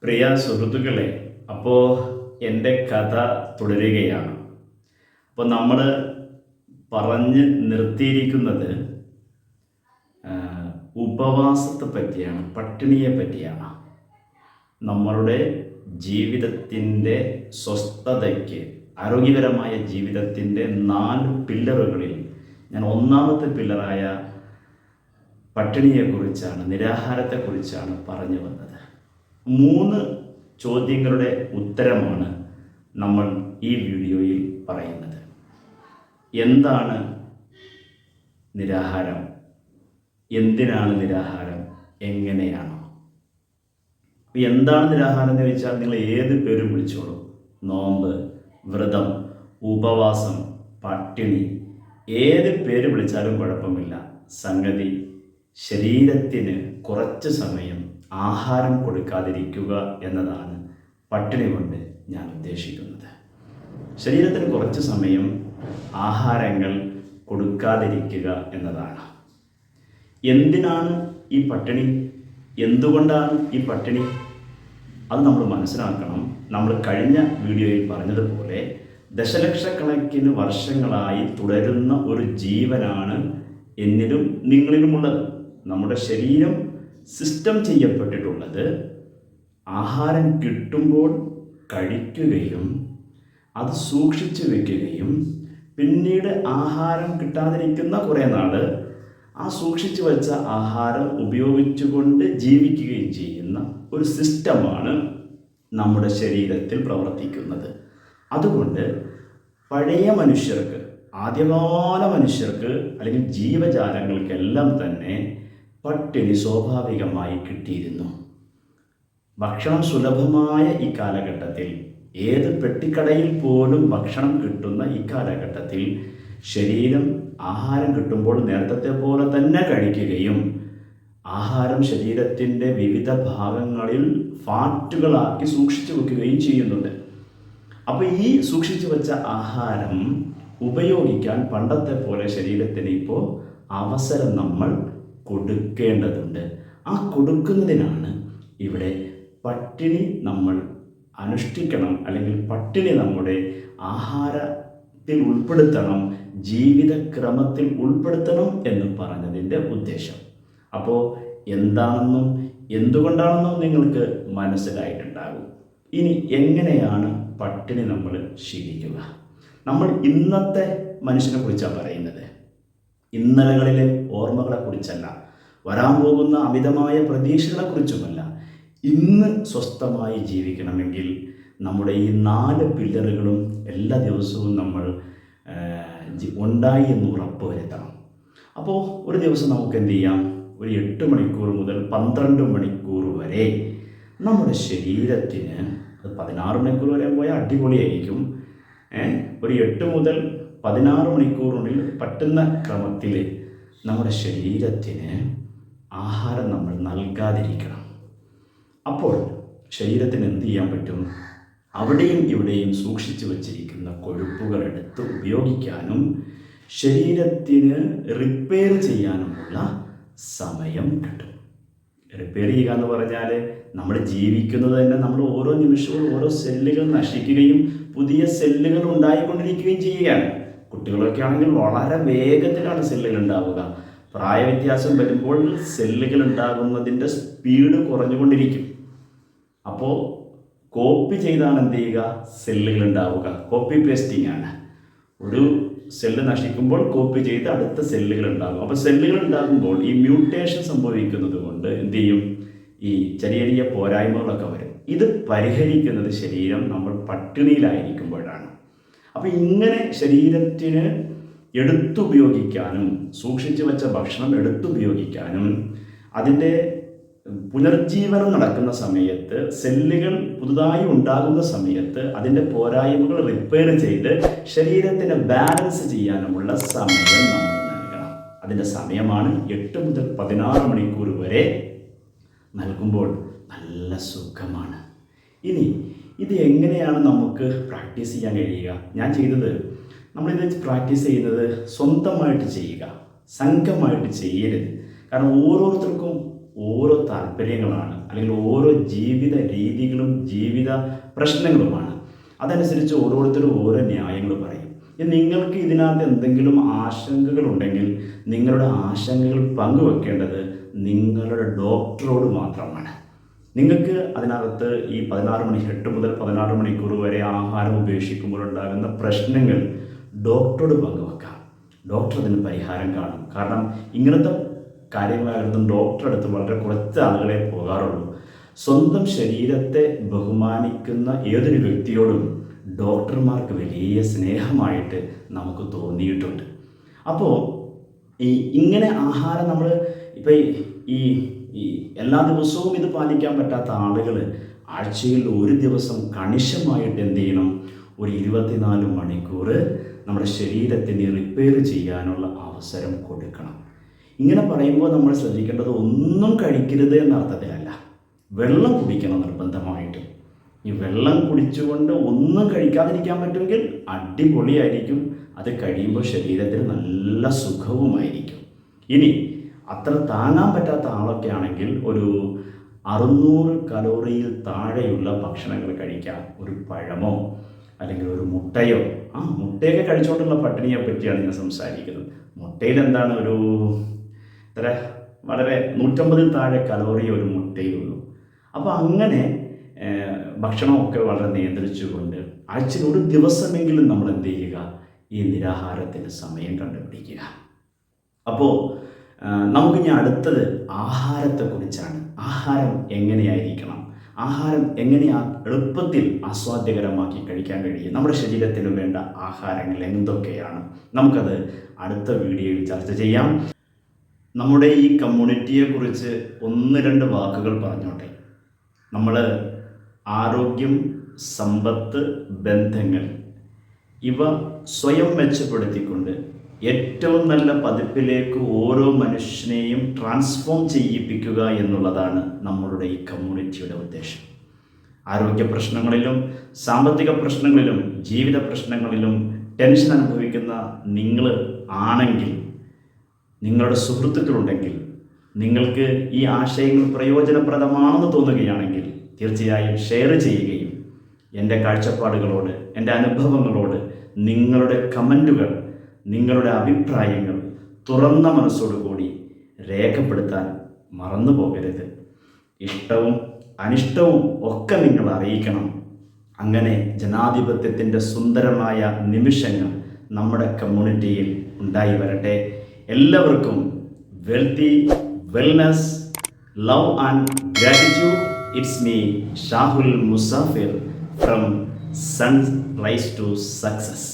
പ്രിയ സുഹൃത്തുക്കളെ, അപ്പോൾ എൻ്റെ കഥ തുടരുകയാണ്. അപ്പോൾ നമ്മൾ പറഞ്ഞ് നിർത്തിയിരിക്കുന്നത് ഉപവാസത്തെ പറ്റിയാണ്, പട്ടിണിയെ പറ്റിയാണ്. നമ്മളുടെ ജീവിതത്തിൻ്റെ സ്വസ്ഥതയ്ക്ക്, ആരോഗ്യകരമായ ജീവിതത്തിൻ്റെ 4 പില്ലറുകളിൽ ഞാൻ ഒന്നാമത്തെ പില്ലറായ പട്ടിണിയെക്കുറിച്ചാണ്, നിരാഹാരത്തെക്കുറിച്ചാണ് പറഞ്ഞു വന്നത്. 3 ചോദ്യങ്ങളുടെ ഉത്തരമാണ് നമ്മൾ ഈ വീഡിയോയിൽ പറയുന്നത്. എന്താണ് നിരാഹാരം? എന്തിനാണ് നിരാഹാരം? എങ്ങനെയാണോ? എന്താണ് നിരാഹാരം എന്ന് വെച്ചാൽ നിങ്ങൾ ഏത് പേരും വിളിച്ചോളൂ. നോമ്പ്, വ്രതം, ഉപവാസം, പട്ടിണി, ഏത് പേര് വിളിച്ചാലും കുഴപ്പമില്ല. സംഗതി ശരീരത്തിന് കുറച്ച് സമയം ആഹാരം കൊടുക്കാതിരിക്കുക എന്നതാണ് പട്ടിണി കൊണ്ട് ഞാൻ ഉദ്ദേശിക്കുന്നത്. ശരീരത്തിന് കുറച്ച് സമയം ആഹാരങ്ങൾ കൊടുക്കാതിരിക്കുക എന്നതാണ്. എന്തിനാണ് ഈ പട്ടിണി? എന്തുകൊണ്ടാണ് ഈ പട്ടിണി? അത് നമ്മൾ മനസ്സിലാക്കണം. നമ്മൾ കഴിഞ്ഞ വീഡിയോയിൽ പറഞ്ഞതുപോലെ ദശലക്ഷക്കണക്കിന് വർഷങ്ങളായി തുടരുന്ന ഒരു ജീവനാണ് എന്നിലും നിങ്ങളിലുമുള്ളത്. നമ്മുടെ ശരീരം സിസ്റ്റം ചെയ്യപ്പെട്ടിട്ടുള്ളത് ആഹാരം കിട്ടുമ്പോൾ കഴിക്കുകയും അത് സൂക്ഷിച്ചു വയ്ക്കുകയും പിന്നീട് ആഹാരം കിട്ടാതിരിക്കുന്ന കുറേ നാൾ ആ സൂക്ഷിച്ചു വച്ച ആഹാരം ഉപയോഗിച്ചുകൊണ്ട് ജീവിക്കുകയും ചെയ്യുന്ന ഒരു സിസ്റ്റമാണ് നമ്മുടെ ശരീരത്തിൽ പ്രവർത്തിക്കുന്നത്. അതുകൊണ്ട് പഴയ മനുഷ്യർക്ക്, ആദ്യകാല മനുഷ്യർക്ക് അല്ലെങ്കിൽ ജീവജാലങ്ങൾക്കെല്ലാം തന്നെ പട്ടിണി സ്വാഭാവികമായി കിട്ടിയിരുന്നു. ഭക്ഷണം സുലഭമായ ഈ കാലഘട്ടത്തിൽ, ഏത് പെട്ടിക്കടയിൽ പോലും ഭക്ഷണം കിട്ടുന്ന ഈ കാലഘട്ടത്തിൽ ശരീരം ആഹാരം കിട്ടുമ്പോൾ നേരത്തെ പോലെ തന്നെ കഴിക്കുകയും ആഹാരം ശരീരത്തിൻ്റെ വിവിധ ഭാഗങ്ങളിൽ ഫാറ്റുകളാക്കി സൂക്ഷിച്ചു വെക്കുകയും ചെയ്യുന്നുണ്ട്. അപ്പോൾ ഈ സൂക്ഷിച്ചു വെച്ച ആഹാരം ഉപയോഗിക്കാൻ പണ്ടത്തെ പോലെ ശരീരത്തിന് ഇപ്പോൾ അവസരം നമ്മൾ കൊടുക്കേണ്ടതുണ്ട്. ആ കൊടുക്കുന്നതിനാണ് ഇവിടെ പട്ടിണി നമ്മൾ അനുഷ്ഠിക്കണം, അല്ലെങ്കിൽ പട്ടിണി നമ്മുടെ ആഹാരത്തിൽ ഉൾപ്പെടുത്തണം, ജീവിതക്രമത്തിൽ ഉൾപ്പെടുത്തണം എന്ന് പറഞ്ഞതിൻ്റെ ഉദ്ദേശം. അപ്പോൾ എന്താണെന്നും എന്തുകൊണ്ടാണെന്നും നിങ്ങൾക്ക് മനസ്സിലായിട്ടുണ്ടാകും. ഇനി എങ്ങനെയാണ് പട്ടിണി നമ്മൾ ശീലിക്കുക? നമ്മൾ ഇന്നത്തെ മനുഷ്യനെ കുറിച്ചാണ് പറയുന്നത്, ഇന്നലകളിലെ ഓർമ്മകളെക്കുറിച്ചല്ല, വരാൻ പോകുന്ന അമിതമായ പ്രതീക്ഷകളെക്കുറിച്ചുമല്ല. ഇന്ന് സ്വസ്ഥമായി ജീവിക്കണമെങ്കിൽ നമ്മുടെ ഈ 4 പില്ലറുകളും എല്ലാ ദിവസവും നമ്മൾ ഉണ്ടായി എന്ന് ഉറപ്പ് വരുത്തണം. അപ്പോൾ ഒരു ദിവസം നമുക്ക് എന്ത് ചെയ്യാം? ഒരു 8 മണിക്കൂർ മുതൽ 12 മണിക്കൂർ വരെ നമ്മുടെ ശരീരത്തിന്, അത് 16 മണിക്കൂർ വരെ പോയാൽ അടിപൊളിയായിരിക്കും. ഒരു 8 മുതൽ 16 മണിക്കൂറിനുള്ളിൽ പറ്റുന്ന ക്രമത്തിൽ നമ്മുടെ ശരീരത്തിന് ആഹാരം നമ്മൾ നൽകാതിരിക്കണം. അപ്പോൾ ശരീരത്തിന് എന്ത് ചെയ്യാൻ പറ്റും? അവിടെയും ഇവിടെയും സൂക്ഷിച്ചു വച്ചിരിക്കുന്ന കൊഴുപ്പുകൾ എടുത്ത് ഉപയോഗിക്കാനും ശരീരത്തിന് റിപ്പയർ ചെയ്യാനുമുള്ള സമയം കിട്ടും. റിപ്പയർ ചെയ്യുക എന്ന് പറഞ്ഞാൽ നമ്മൾ ജീവിക്കുന്നത് തന്നെ നമ്മൾ ഓരോ നിമിഷവും ഓരോ സെല്ലുകൾ നശിക്കുകയും പുതിയ സെല്ലുകൾ ഉണ്ടായിക്കൊണ്ടിരിക്കുകയും ചെയ്യുകയാണ്. കുട്ടികളൊക്കെ ആണെങ്കിൽ വളരെ വേഗത്തിലാണ് സെല്ലുകൾ ഉണ്ടാവുക. പ്രായവ്യത്യാസം വരുമ്പോൾ സെല്ലുകൾ ഉണ്ടാകുന്നതിൻ്റെ സ്പീഡ് കുറഞ്ഞുകൊണ്ടിരിക്കും. അപ്പോൾ കോപ്പി ചെയ്താണ് എന്ത് ചെയ്യുക? സെല്ലുകൾ ഉണ്ടാവുക. കോപ്പി പേസ്റ്റിംഗ് ആണ്. ഒരു സെല്ല് നശിക്കുമ്പോൾ കോപ്പി ചെയ്ത് അടുത്ത സെല്ലുകൾ ഉണ്ടാകും. അപ്പോൾ സെല്ലുകൾ ഉണ്ടാകുമ്പോൾ ഈ മ്യൂട്ടേഷൻ സംഭവിക്കുന്നത് കൊണ്ട് എന്ത് ചെയ്യും? ഈ ചെറിയ ചെറിയ പോരായ്മകളൊക്കെ വരും. ഇത് പരിഹരിക്കുന്നത് ശരീരം നമ്മൾ പട്ടിണിയിലായിരിക്കുമ്പോഴാണ്. അപ്പോൾ ഇങ്ങനെ ശരീരത്തിന് എടുത്തുപയോഗിക്കാനും സൂക്ഷിച്ചു വെച്ച ഭക്ഷണം എടുത്തുപയോഗിക്കാനും അതിൻ്റെ പുനർജീവനം നടക്കുന്ന സമയത്ത്, സെല്ലുകൾ പുതുതായി ഉണ്ടാകുന്ന സമയത്ത് അതിൻ്റെ പോരായ്മകൾ റിപ്പയർ ചെയ്ത് ശരീരത്തിനെ ബാലൻസ് ചെയ്യാനുമുള്ള സമയം നമ്മൾ നൽകണം. അതിൻ്റെ സമയമാണ് 8 മുതൽ 16 മണിക്കൂർ വരെ നൽകുമ്പോൾ നല്ല സുഖമാണ്. ഇനി ഇത് എങ്ങനെയാണ് നമുക്ക് പ്രാക്ടീസ് ചെയ്യാൻ കഴിയുക? ഞാൻ ചെയ്തത്, നമ്മളിത് പ്രാക്ടീസ് ചെയ്യുന്നത് സ്വന്തമായിട്ട് ചെയ്യുക, സംഘമായിട്ട് ചെയ്യരുത്. കാരണം ഓരോരുത്തർക്കും ഓരോ താല്പര്യങ്ങളാണ്, അല്ലെങ്കിൽ ഓരോ ജീവിത രീതികളും ജീവിത പ്രശ്നങ്ങളുമാണ്. അതനുസരിച്ച് ഓരോരുത്തരും ഓരോ ന്യായങ്ങൾ പറയും. നിങ്ങൾക്ക് ഇതിനകത്ത് എന്തെങ്കിലും ആശങ്കകളുണ്ടെങ്കിൽ നിങ്ങളുടെ ആശങ്കകൾ പങ്കുവെക്കേണ്ടത് നിങ്ങളുടെ ഡോക്ടറോട് മാത്രമാണ്. നിങ്ങൾക്ക് അതിനകത്ത് ഈ 8 മുതൽ 16 മണിക്കൂർ വരെ ആഹാരം ഉപേക്ഷിക്കുമ്പോഴുണ്ടാകുന്ന പ്രശ്നങ്ങൾ ഡോക്ടറോട് പങ്കുവെക്കാം. ഡോക്ടർ അതിന് പരിഹാരം കാണും. കാരണം ഇങ്ങനത്തെ കാര്യങ്ങളായിരുന്നു ഡോക്ടറെ അടുത്ത് വളരെ കുറച്ച് ആളുകളെ പോകാറുള്ളൂ. സ്വന്തം ശരീരത്തെ ബഹുമാനിക്കുന്ന ഏതൊരു വ്യക്തിയോടും ഡോക്ടർമാർക്ക് വലിയ സ്നേഹമായിട്ട് നമുക്ക് തോന്നിയിട്ടുണ്ട്. അപ്പോൾ ഇങ്ങനെ ആഹാരം നമ്മൾ ഇപ്പോൾ ഈ എല്ലാ ദിവസവും ഇത് പാലിക്കാൻ പറ്റാത്ത ആളുകൾ ആഴ്ചയിൽ ഒരു ദിവസം കണിശമായിട്ട് എന്ത് ചെയ്യണം, ഒരു 24 മണിക്കൂർ നമ്മുടെ ശരീരത്തിന് റിപ്പയർ ചെയ്യാനുള്ള അവസരം കൊടുക്കണം. ഇങ്ങനെ പറയുമ്പോൾ നമ്മൾ ശ്രദ്ധിക്കേണ്ടത് ഒന്നും കഴിക്കരുത് എന്ന അർത്ഥത്തിലല്ല, വെള്ളം കുടിക്കണം നിർബന്ധമായിട്ടും. ഈ വെള്ളം കുടിച്ചുകൊണ്ട് ഒന്നും കഴിക്കാതിരിക്കാൻ പറ്റുമെങ്കിൽ അടിപൊളിയായിരിക്കും. അത് കഴിയുമ്പോൾ ശരീരത്തിന് നല്ല സുഖവുമായിരിക്കും. ഇനി അത്ര താങ്ങാൻ പറ്റാത്ത ആളൊക്കെ ആണെങ്കിൽ ഒരു 600 കലോറിയിൽ താഴെയുള്ള ഭക്ഷണങ്ങൾ കഴിക്കാം. ഒരു പഴമോ അല്ലെങ്കിൽ ഒരു മുട്ടയോ, മുട്ടയൊക്കെ കഴിച്ചുകൊണ്ടുള്ള പട്ടിണിയെ പറ്റിയാണ് ഞാൻ സംസാരിക്കുന്നത്. മുട്ടയിൽ എന്താണ് വളരെ 150 താഴെ കലോറി ഒരു മുട്ടയിലുള്ളൂ. അപ്പോൾ അങ്ങനെ ഭക്ഷണമൊക്കെ വളരെ നിയന്ത്രിച്ചുകൊണ്ട് ആഴ്ചയിൽ ഒരു ദിവസമെങ്കിലും നമ്മൾ എന്ത് ചെയ്യുക, ഈ നിരാഹാരത്തിന് സമയം കണ്ടുപിടിക്കുക. അപ്പോൾ നമുക്കിനി അടുത്തത് ആഹാരത്തെക്കുറിച്ചാണ്. ആഹാരം എങ്ങനെയായിരിക്കണം, ആഹാരം എളുപ്പത്തിൽ ആസ്വാദ്യകരമാക്കി കഴിക്കാൻ കഴിയും, നമ്മുടെ ശരീരത്തിന് വേണ്ട ആഹാരങ്ങൾ എന്തൊക്കെയാണ്, നമുക്കത് അടുത്ത വീഡിയോയിൽ ചർച്ച ചെയ്യാം. നമ്മുടെ ഈ കമ്മ്യൂണിറ്റിയെക്കുറിച്ച് 1-2 വാക്കുകൾ പറഞ്ഞോട്ടെ. നമ്മൾ ആരോഗ്യം, സമ്പത്ത്, ബന്ധങ്ങൾ ഇവ സ്വയം മെച്ചപ്പെടുത്തിക്കൊണ്ട് ഏറ്റവും നല്ല പതിപ്പിലേക്ക് ഓരോ മനുഷ്യനെയും ട്രാൻസ്ഫോം ചെയ്യിപ്പിക്കുക എന്നുള്ളതാണ് നമ്മളുടെ ഈ കമ്മ്യൂണിറ്റിയുടെ ഉദ്ദേശം. ആരോഗ്യ പ്രശ്നങ്ങളിലും സാമ്പത്തിക പ്രശ്നങ്ങളിലും ജീവിത പ്രശ്നങ്ങളിലും ടെൻഷൻ അനുഭവിക്കുന്ന നിങ്ങൾ ആണെങ്കിൽ, നിങ്ങളുടെ സുഹൃത്തുക്കളുണ്ടെങ്കിൽ, നിങ്ങൾക്ക് ഈ ആശയങ്ങൾ പ്രയോജനപ്രദമാണെന്ന് തോന്നുകയാണെങ്കിൽ തീർച്ചയായും ഷെയർ ചെയ്യുകയും എൻ്റെ കാഴ്ചപ്പാടുകളോട്, എൻ്റെ അനുഭവങ്ങളോട് നിങ്ങളുടെ കമൻറ്റുകൾ, നിങ്ങളുടെ അഭിപ്രായങ്ങൾ തുറന്ന മനസ്സോടുകൂടി രേഖപ്പെടുത്താൻ മറന്നു പോകരുത്. ഇഷ്ടവും അനിഷ്ടവും ഒക്കെ നിങ്ങൾ അറിയിക്കണം. അങ്ങനെ ജനാധിപത്യത്തിൻ്റെ സുന്ദരമായ നിമിഷങ്ങൾ നമ്മുടെ കമ്മ്യൂണിറ്റിയിൽ ഉണ്ടായി വരട്ടെ. എല്ലാവർക്കും wealthy, wellness, love and gratitude. It's me Shahul Musafir from sunrise to success.